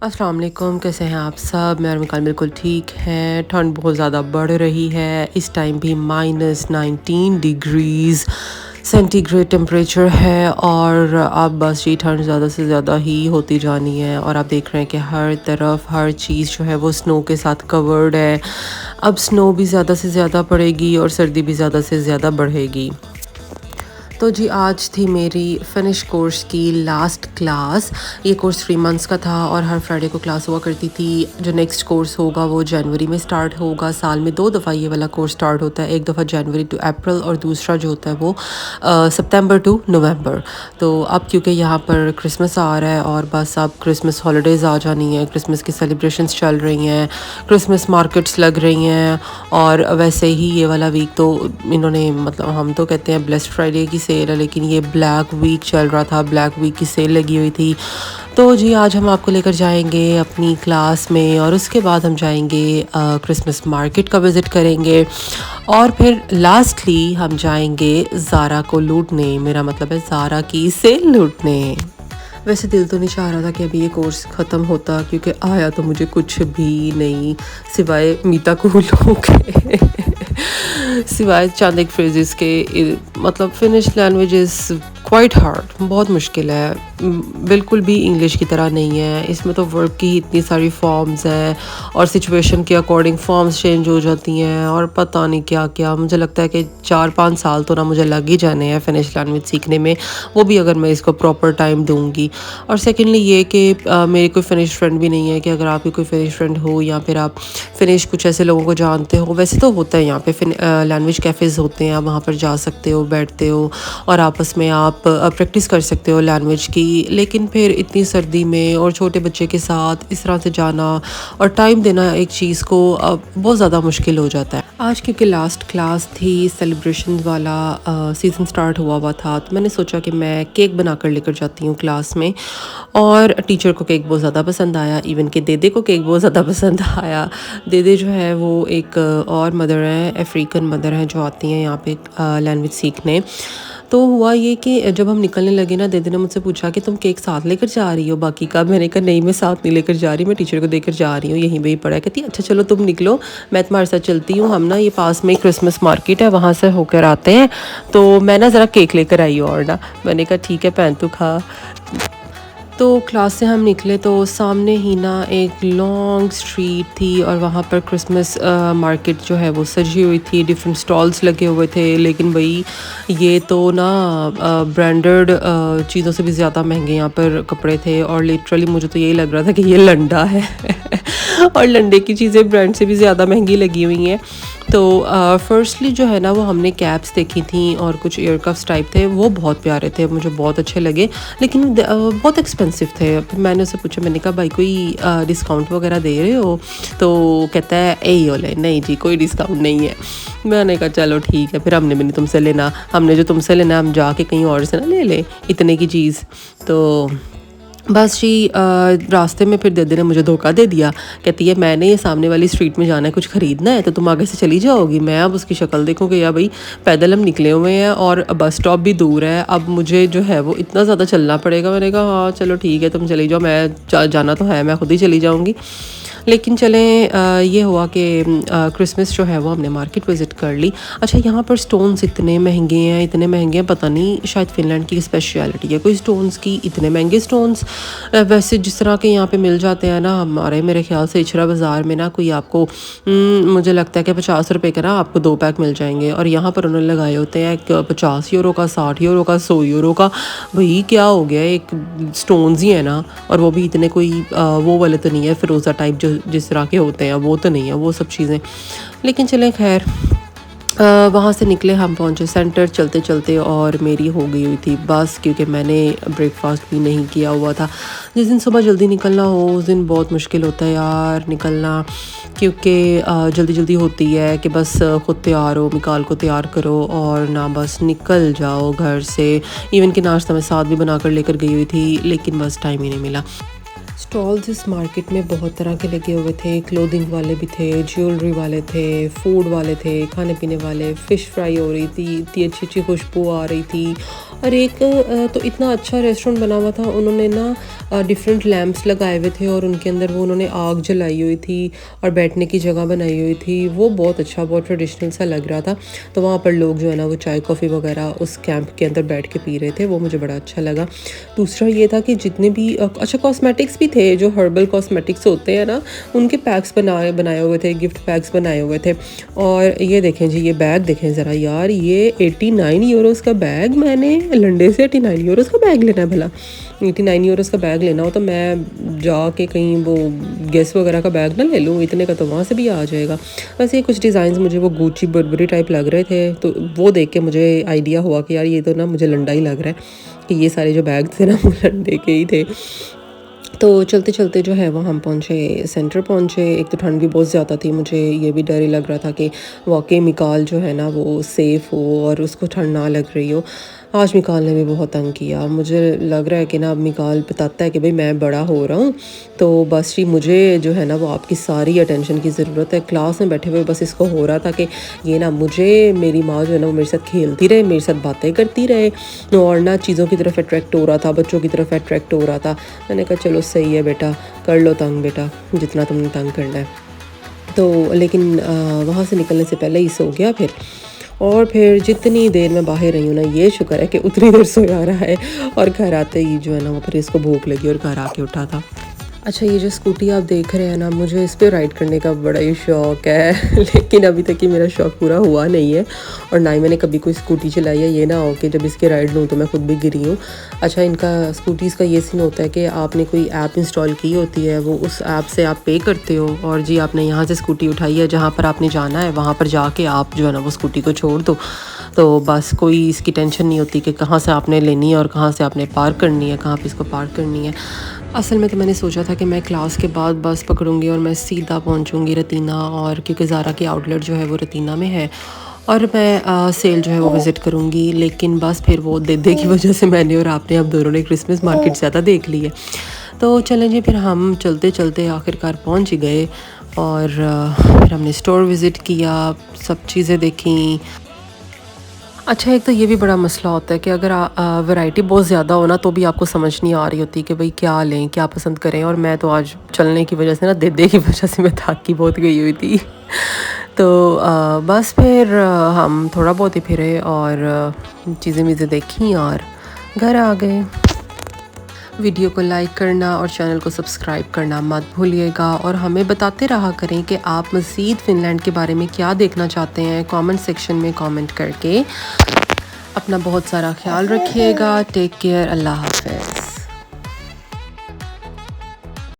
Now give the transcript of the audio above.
अस्सलाम वालेकुम, कैसे हैं आप सब। मैं और मिकाल बिल्कुल ठीक हैं। ठंड बहुत ज़्यादा बढ़ रही है। इस टाइम भी -19 डिग्रीज़ सेंटीग्रेड टेम्परेचर है और अब बस ये ठंड ज़्यादा से ज़्यादा ही होती जानी है। और आप देख रहे हैं कि हर तरफ हर चीज़ जो है वो स्नो के साथ कवर्ड है। अब स्नो भी ज़्यादा से ज़्यादा पड़ेगी और सर्दी भी ज़्यादा से ज़्यादा बढ़ेगी। तो जी आज थी मेरी फ़िनिश कोर्स की लास्ट क्लास। ये कोर्स 3 मंथ्स का था और हर फ्राइडे को क्लास हुआ करती थी। जो नेक्स्ट कोर्स होगा वो जनवरी में स्टार्ट होगा। साल में 2 दफ़ा ये वाला कोर्स स्टार्ट होता है, एक दफ़ा जनवरी टू अप्रैल और दूसरा जो होता है वो सितंबर टू नवंबर। तो अब क्योंकि यहाँ पर क्रिसमस आ रहा है और बस अब क्रिसमस हॉलीडेज़ आ जानी है, क्रिसमस की सेलिब्रेशंस चल रही हैं, क्रिसमस मार्केट्स लग रही हैं। और वैसे ही ये वाला वीक तो इन्होंने मतलब हम तो कहते हैं ब्लेस्ड फ्राइडे की सेल है, लेकिन ये ब्लैक वीक चल रहा था, ब्लैक वीक की सेल लगी हुई थी। तो जी आज हम आपको लेकर जाएंगे अपनी क्लास में और उसके बाद हम जाएंगे क्रिसमस मार्केट का विज़िट करेंगे और फिर लास्टली हम जाएंगे ज़ारा को लूटने। मेरा मतलब है ज़ारा की सेल लूटने। वैसे दिल तो नहीं चाह रहा था कि अभी ये कोर्स ख़त्म होता, क्योंकि आया तो मुझे कुछ भी नहीं सिवाय मीता कूलों के सिवाय चंद एक फ्रेजेस के। मतलब finish language is quite hard, बहुत मुश्किल है। बिल्कुल भी इंग्लिश की तरह नहीं है। इसमें तो वर्ब की इतनी सारी फॉर्म्स हैं और सिचुएशन के अकॉर्डिंग फॉर्म्स चेंज हो जाती हैं और पता नहीं क्या क्या। मुझे लगता है कि 4-5 साल तो ना मुझे लग ही जाने हैं फिनिश लैंग्वेज सीखने में, वो भी अगर मैं इसको प्रॉपर टाइम दूंगी। और सेकेंडली ये कि मेरी कोई फिनिश फ्रेंड भी नहीं है कि अगर आपकी कोई फिनिश फ्रेंड हो या फिर आप फिनिश कुछ ऐसे लोगों को जानते हो। वैसे तो होता है यहाँ पे लैंग्वेज कैफ़ेज़ होते हैं, आप वहाँ पर जा सकते हो, बैठते हो और आपस में आप प्रैक्टिस कर सकते हो लैंग्वेज की। लेकिन फिर इतनी सर्दी में और छोटे बच्चे के साथ इस तरह से जाना और टाइम देना एक चीज़ को बहुत ज़्यादा मुश्किल हो जाता है। आज क्योंकि लास्ट क्लास थी, सेलिब्रेशन वाला सीज़न स्टार्ट हुआ था, तो मैंने सोचा कि मैं केक बना कर लेकर जाती हूँ क्लास में। और टीचर को केक बहुत ज़्यादा पसंद आया, इवन के देदे को केक बहुत ज़्यादा पसंद आया। देदे जो है वो एक और मदर है, अफ्रीकन मदर है जो आती हैं यहाँ पे लैंग्वेज सीखने। तो हुआ ये कि जब हम निकलने लगे ना, दीदी ने मुझसे पूछा कि तुम केक साथ लेकर जा रही हो बाकी का। मैंने कहा नहीं, मैं साथ नहीं लेकर जा रही, मैं टीचर को देकर जा रही हूँ, यहीं पे ही पड़ा है। कहती अच्छा चलो तुम निकलो, मैं तुम्हारे साथ चलती हूँ, हम ना ये पास में क्रिसमस मार्केट है वहाँ से होकर आते हैं, तो मैं ना ज़रा केक लेकर आई हूँ। और ना मैंने कहा ठीक है पहन तू खा। तो क्लास से हम निकले तो सामने ही ना एक लॉन्ग स्ट्रीट थी और वहाँ पर क्रिसमस मार्केट जो है वो सजी हुई थी, डिफरेंट स्टॉल्स लगे हुए थे। लेकिन भाई ये तो ना ब्रांडेड चीज़ों से भी ज़्यादा महंगे यहाँ पर कपड़े थे और लिटरली मुझे तो यही लग रहा था कि ये लंडा है और लंडे की चीज़ें ब्रांड से भी ज़्यादा महंगी लगी हुई हैं। तो फर्स्टली जो है ना वो हमने कैप्स देखी थी और कुछ ईयर कफ्स टाइप थे, वो बहुत प्यारे थे, मुझे बहुत अच्छे लगे, लेकिन बहुत एक्सपेंसिव थे। फिर मैंने उससे पूछा, मैंने कहा भाई कोई डिस्काउंट वगैरह दे रहे हो? तो कहता है ए ओले नहीं जी कोई डिस्काउंट नहीं है। मैंने कहा चलो ठीक है, फिर हमने भी नहीं तुमसे लेना, हमने जो तुमसे लेना हम जाके कहीं और से ना ले लें इतने की चीज़। तो बस जी रास्ते में फिर दीदी ने मुझे धोखा दे दिया। कहती है मैंने ये सामने वाली स्ट्रीट में जाना है, कुछ ख़रीदना है तो तुम आगे से चली जाओगी। मैं अब उसकी शक्ल देखूँ कि यार भाई पैदल हम निकले हुए हैं और बस स्टॉप भी दूर है, अब मुझे जो है वो इतना ज़्यादा चलना पड़ेगा। मैंने कहा हाँ चलो ठीक है तुम चली जाओ, मैं जाना तो है, मैं खुद ही चली जाऊँगी। लेकिन चलें ये हुआ कि क्रिसमस जो है वो हमने मार्केट विज़िट कर ली। अच्छा यहाँ पर स्टोन्स इतने महंगे हैं, इतने महंगे हैं, पता नहीं शायद फ़िनलैंड की स्पेशलिटी है कोई स्टोन्स की, इतने महंगे स्टोन्स। वैसे जिस तरह के यहाँ पे मिल जाते हैं ना हमारे, मेरे ख्याल से इचरा बाज़ार में ना कोई आपको मुझे लगता है कि 50 रुपये का ना आपको 2 पैक मिल जाएंगे, और यहाँ पर उन्होंने लगाए होते हैं 50 यूरो का, 60 यूरो का, 100 यूरो का। भाई क्या हो गया, एक स्टोन्स ही है ना, और वो भी इतने कोई वो वाले तो नहीं है फिरोज़ा टाइप जो जिस तरह के होते हैं, वो तो नहीं है वो सब चीज़ें। लेकिन चलें खैर वहाँ से निकले, हम पहुँचे सेंटर चलते चलते और मेरी हो गई हुई थी बस, क्योंकि मैंने ब्रेकफास्ट भी नहीं किया हुआ था। जिस दिन सुबह जल्दी निकलना हो उस दिन बहुत मुश्किल होता है यार निकलना, क्योंकि जल्दी जल्दी होती है कि बस खुद तैयार हो, मिकाल को तैयार करो और ना बस निकल जाओ घर से। इवन कि नाश्ता मैं साथ भी बना कर लेकर गई हुई थी, लेकिन बस टाइम ही नहीं मिला। स्टॉल्स इस मार्केट में बहुत तरह के लगे हुए थे। क्लोथिंग वाले भी थे, ज्वेलरी वाले थे, फूड वाले थे, खाने पीने वाले। फ़िश फ्राई हो रही थी, इतनी अच्छी अच्छी खुशबू आ रही थी। और एक तो इतना अच्छा रेस्टोरेंट बना हुआ था, उन्होंने ना डिफरेंट लैंप्स लगाए हुए थे और उनके अंदर वो उन्होंने आग जलाई हुई थी और बैठने की जगह बनाई हुई थी। वो बहुत अच्छा, बहुत ट्रेडिशनल सा लग रहा था। तो वहाँ पर लोग जो है ना वो चाय कॉफ़ी वगैरह उस कैंप के अंदर बैठ के पी रहे थे, वो मुझे बड़ा अच्छा लगा। दूसरा ये था कि जितने भी अच्छा कॉस्मेटिक्स भी थे, जो हर्बल कॉस्मेटिक्स होते हैं ना, उनके पैक्स बनाए हुए थे, गिफ्ट पैक्स बनाए हुए थे। और ये देखें जी, ये बैग देखें ज़रा यार, ये 89 यूरोज़ का बैग। मैंने लंडे से 89 यूरोज़ का बैग लेना है भला? 89 यूरोज़ का बैग लेना हो तो मैं जाके कहीं वो गेस वगैरह का बैग ना ले लूँ, इतने का तो वहाँ से भी आ जाएगा। वैसे कुछ डिज़ाइंस मुझे वो गुची बर्बरी टाइप लग रहे थे, तो वो देख के मुझे आइडिया हुआ कि यार ये तो ना मुझे लंडा ही लग रहा है, कि ये सारे जो बैग थे ना वो लंडे के ही थे। तो चलते चलते जो है वो हम पहुँचे, सेंटर पहुँचे। एक तो ठंड भी बहुत ज़्यादा थी, मुझे ये भी डर ही लग रहा था कि वाकई मिकाल जो है ना वो सेफ़ हो और उसको ठंड ना लग रही हो। आज मिकाल ने भी बहुत तंग किया। मुझे लग रहा है कि ना अब मिकाल बताता है कि भाई मैं बड़ा हो रहा हूँ, तो बस जी मुझे जो है ना वो आपकी सारी अटेंशन की ज़रूरत है। क्लास में बैठे हुए बस इसको हो रहा था कि ये ना मुझे, मेरी माँ जो है ना वो मेरे साथ खेलती रहे, मेरे साथ बातें करती रहे, और ना चीज़ों की तरफ अट्रैक्ट हो रहा था, बच्चों की तरफ अट्रैक्ट हो रहा था। मैंने कहा चलो सही है बेटा, कर लो तंग बेटा, जितना तुमने तंग करना है। तो लेकिन वहाँ से निकलने से पहले ही सो गया फिर। और फिर जितनी देर मैं बाहर रही हूँ ना, ये शुक्र है कि उतनी देर सोया रहा है। और घर आते ही जो है ना वो फिर इसको भूख लगी और घर आके उठा था। अच्छा, ये जो स्कूटी आप देख रहे हैं ना, मुझे इस पे राइड करने का बड़ा ही शौक़ है लेकिन अभी तक कि मेरा शौक़ पूरा हुआ नहीं है और ना ही मैंने कभी कोई स्कूटी चलाई है। ये ना हो कि जब इसके राइड लूँ तो मैं खुद भी गिरी हूँ। अच्छा, इनका स्कूटीज़ का ये सीन होता है कि आपने कोई ऐप इंस्टॉल की होती है, वो उस ऐप से आप पे करते हो और जी आपने यहाँ से स्कूटी उठाई है, जहाँ पर आपने जाना है वहाँ पर जाके आप जो है ना वो स्कूटी को छोड़ दो। तो बस कोई इसकी टेंशन नहीं होती कि कहाँ से आपने लेनी है और कहाँ से आपने पार्क करनी है, कहाँ पे इसको पार्क करनी है। असल में तो मैंने सोचा था कि मैं क्लास के बाद बस पकड़ूंगी और मैं सीधा पहुंचूंगी रतीना, और क्योंकि ज़ारा की आउटलेट जो है वो रतीना में है और मैं सेल जो है वो विज़िट करूंगी। लेकिन बस फिर वो दे की वजह से मैंने और आपने अब दोनों ने क्रिसमस मार्केट ज़्यादा देख ली है। तो चलें जी, फिर हम चलते चलते आखिरकार पहुंच ही गए और फिर हमने स्टोर विज़िट किया, सब चीज़ें देखी। अच्छा, एक तो ये भी बड़ा मसला होता है कि अगर वैरायटी बहुत ज़्यादा हो ना तो भी आपको समझ नहीं आ रही होती कि भाई क्या लें, क्या पसंद करें। और मैं तो आज चलने की वजह से ना, दे की वजह से मैं थक बहुत गई हुई थी तो बस फिर हम थोड़ा बहुत ही फिरे और चीज़ें वीज़ें देखी और घर आ गए। वीडियो को लाइक करना और चैनल को सब्सक्राइब करना मत भूलिएगा और हमें बताते रहा करें कि आप मज़ीद फ़िनलैंड के बारे में क्या देखना चाहते हैं, कमेंट सेक्शन में कमेंट करके। अपना बहुत सारा ख्याल रखिएगा। Take care. अल्लाह हाफ़िज़।